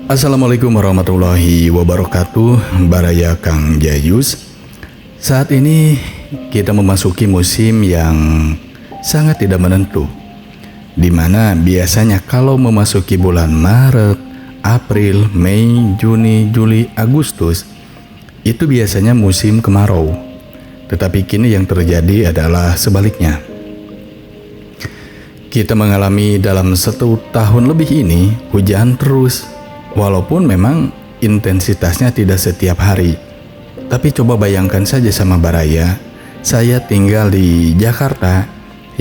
Assalamualaikum warahmatullahi wabarakatuh. Baraya Kang Jayus. Saat ini kita memasuki musim yang sangat tidak menentu, di mana biasanya kalau memasuki bulan Maret, April, Mei, Juni, Juli, Agustus, itu biasanya musim kemarau. Tetapi kini yang terjadi adalah sebaliknya. Kita mengalami dalam 1 tahun lebih ini hujan terus. Walaupun memang intensitasnya tidak setiap hari. Tapi coba bayangkan saja sama Baraya, saya tinggal di Jakarta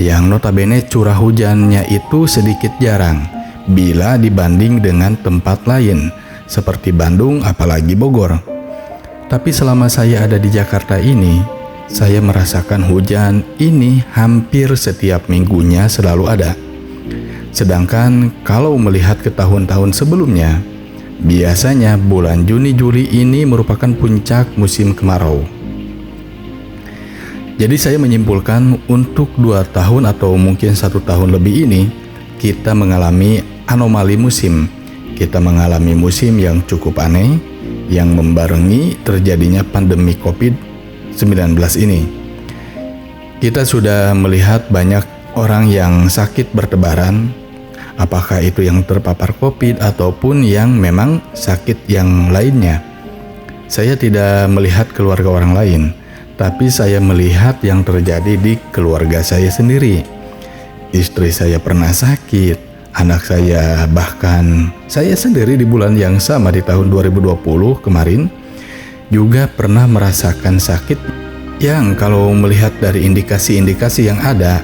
yang notabene curah hujannya itu sedikit jarang bila dibanding dengan tempat lain seperti Bandung apalagi Bogor. Tapi selama saya ada di Jakarta ini, saya merasakan hujan ini hampir setiap minggunya selalu ada. Sedangkan kalau melihat ke tahun-tahun sebelumnya, biasanya bulan Juni-Juli ini merupakan puncak musim kemarau. Jadi saya menyimpulkan untuk 2 tahun atau mungkin 1 tahun lebih ini, kita mengalami anomali musim. Kita mengalami musim yang cukup aneh, yang membarengi terjadinya pandemi COVID-19 ini. Kita sudah melihat banyak orang yang sakit bertebaran, apakah itu yang terpapar COVID ataupun yang memang sakit yang lainnya. Saya tidak melihat keluarga orang lain, tapi saya melihat yang terjadi di keluarga saya sendiri. Istri saya pernah sakit, anak saya, bahkan saya sendiri di bulan yang sama di tahun 2020 kemarin juga pernah merasakan sakit yang kalau melihat dari indikasi-indikasi yang ada,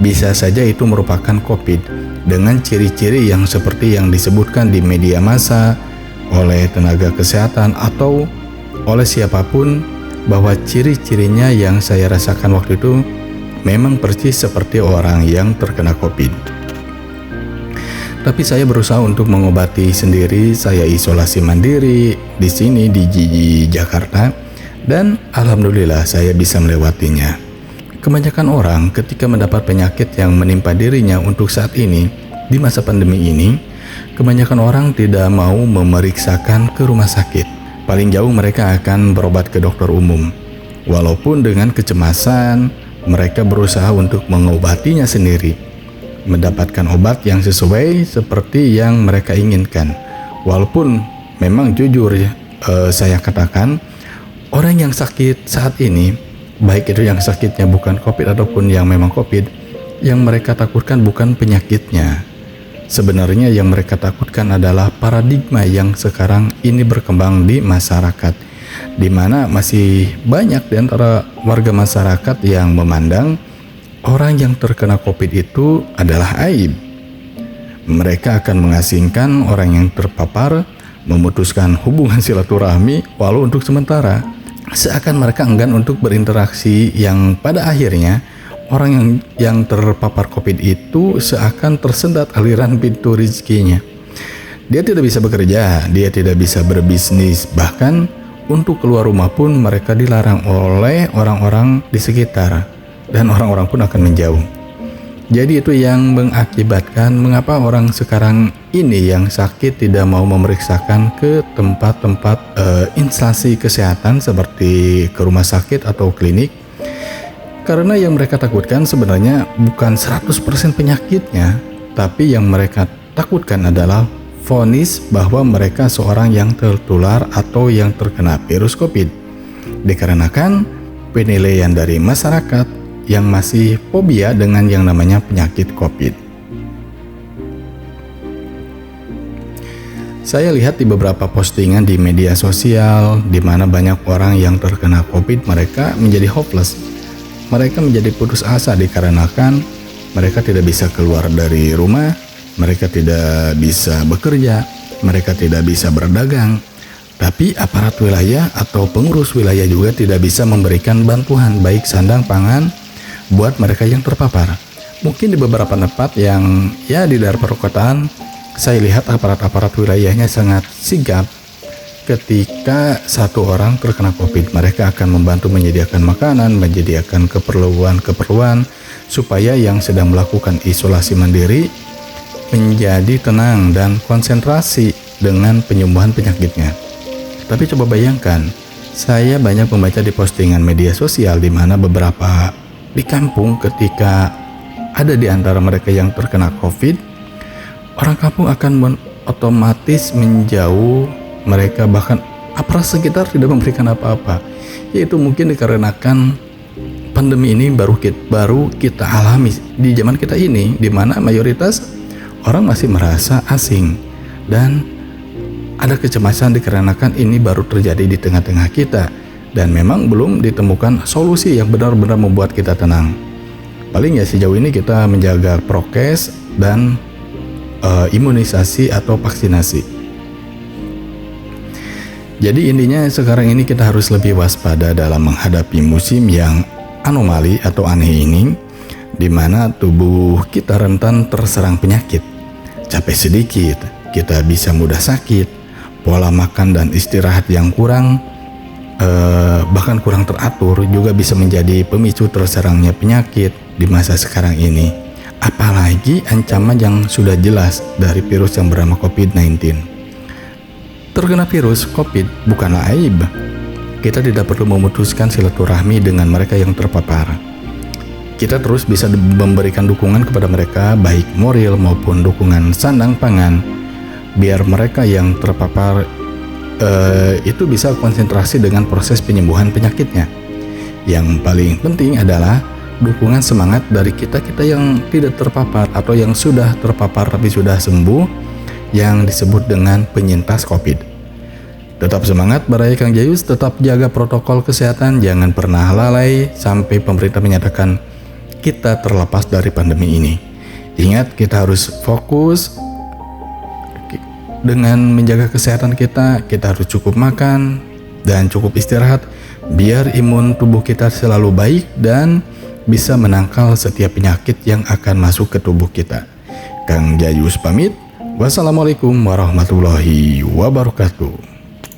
bisa saja itu merupakan COVID dengan ciri-ciri yang seperti yang disebutkan di media massa oleh tenaga kesehatan atau oleh siapapun, bahwa ciri-cirinya yang saya rasakan waktu itu memang persis seperti orang yang terkena COVID. Tapi saya berusaha untuk mengobati sendiri. Saya isolasi mandiri di sini di Jakarta dan alhamdulillah saya bisa melewatinya. Kebanyakan orang ketika mendapat penyakit yang menimpa dirinya untuk saat ini, di masa pandemi ini, kebanyakan orang tidak mau memeriksakan ke rumah sakit. Paling jauh mereka akan berobat ke dokter umum. Walaupun dengan kecemasan, mereka berusaha untuk mengobatinya sendiri, mendapatkan obat yang sesuai seperti yang mereka inginkan. Walaupun memang jujur saya katakan, orang yang sakit saat ini, baik itu yang sakitnya bukan COVID ataupun yang memang COVID, yang mereka takutkan bukan penyakitnya. Sebenarnya yang mereka takutkan adalah paradigma yang sekarang ini berkembang di masyarakat, di mana masih banyak di antara warga masyarakat yang memandang orang yang terkena COVID itu adalah aib. Mereka akan mengasingkan orang yang terpapar, memutuskan hubungan silaturahmi walau untuk sementara. Seakan mereka enggan untuk berinteraksi, yang pada akhirnya orang yang terpapar COVID itu seakan tersendat aliran pintu rezekinya. Dia tidak bisa bekerja, dia tidak bisa berbisnis, bahkan untuk keluar rumah pun mereka dilarang oleh orang-orang di sekitar, dan orang-orang pun akan menjauh. Jadi itu yang mengakibatkan mengapa orang sekarang ini yang sakit tidak mau memeriksakan ke tempat-tempat instansi kesehatan seperti ke rumah sakit atau klinik. Karena yang mereka takutkan sebenarnya bukan 100% penyakitnya, tapi yang mereka takutkan adalah vonis bahwa mereka seorang yang tertular atau yang terkena virus COVID. Dikarenakan penilaian dari masyarakat yang masih fobia dengan yang namanya penyakit COVID. Saya lihat di beberapa postingan di media sosial di mana banyak orang yang terkena COVID, mereka menjadi hopeless. Mereka menjadi putus asa dikarenakan mereka tidak bisa keluar dari rumah, mereka tidak bisa bekerja, mereka tidak bisa berdagang. Tapi aparat wilayah atau pengurus wilayah juga tidak bisa memberikan bantuan baik sandang pangan buat mereka yang terpapar. Mungkin di beberapa tempat yang di daerah perkotaan, saya lihat aparat-aparat wilayahnya sangat sigap. Ketika satu orang terkena COVID, mereka akan membantu menyediakan makanan, menyediakan keperluan supaya yang sedang melakukan isolasi mandiri menjadi tenang dan konsentrasi dengan penyembuhan penyakitnya. Tapi coba bayangkan, saya banyak membaca di postingan media sosial di mana beberapa di kampung ketika ada di antara mereka yang terkena COVID, orang kampung akan otomatis menjauh mereka, bahkan aparat sekitar tidak memberikan apa-apa. Yaitu mungkin dikarenakan pandemi ini baru kita alami di zaman kita ini, di mana mayoritas orang masih merasa asing dan ada kecemasan dikarenakan ini baru terjadi di tengah-tengah kita dan memang belum ditemukan solusi yang benar-benar membuat kita tenang. Paling ya sejauh ini kita menjaga prokes dan imunisasi atau vaksinasi. Jadi intinya sekarang ini kita harus lebih waspada dalam menghadapi musim yang anomali atau aneh ini, di mana tubuh kita rentan terserang penyakit. Capek sedikit, kita bisa mudah sakit. Pola makan dan istirahat yang kurang, bahkan kurang teratur juga bisa menjadi pemicu terserangnya penyakit di masa sekarang ini. Apalagi ancaman yang sudah jelas dari virus yang bernama COVID-19. Terkena virus COVID bukanlah aib. Kita tidak perlu memutuskan silaturahmi dengan mereka yang terpapar. Kita terus bisa memberikan dukungan kepada mereka, baik moral maupun dukungan sandang pangan, biar mereka yang terpapar itu bisa konsentrasi dengan proses penyembuhan penyakitnya. Yang paling penting adalah dukungan semangat dari kita yang tidak terpapar atau yang sudah terpapar tapi sudah sembuh, yang disebut dengan penyintas COVID. Tetap semangat Baraya Kang Jayus, tetap jaga protokol kesehatan, jangan pernah lalai sampai pemerintah menyatakan kita terlepas dari pandemi ini. Ingat, kita harus fokus dengan menjaga kesehatan kita harus cukup makan dan cukup istirahat biar imun tubuh kita selalu baik dan bisa menangkal setiap penyakit yang akan masuk ke tubuh kita. Kang Jayus pamit. Wassalamualaikum warahmatullahi wabarakatuh.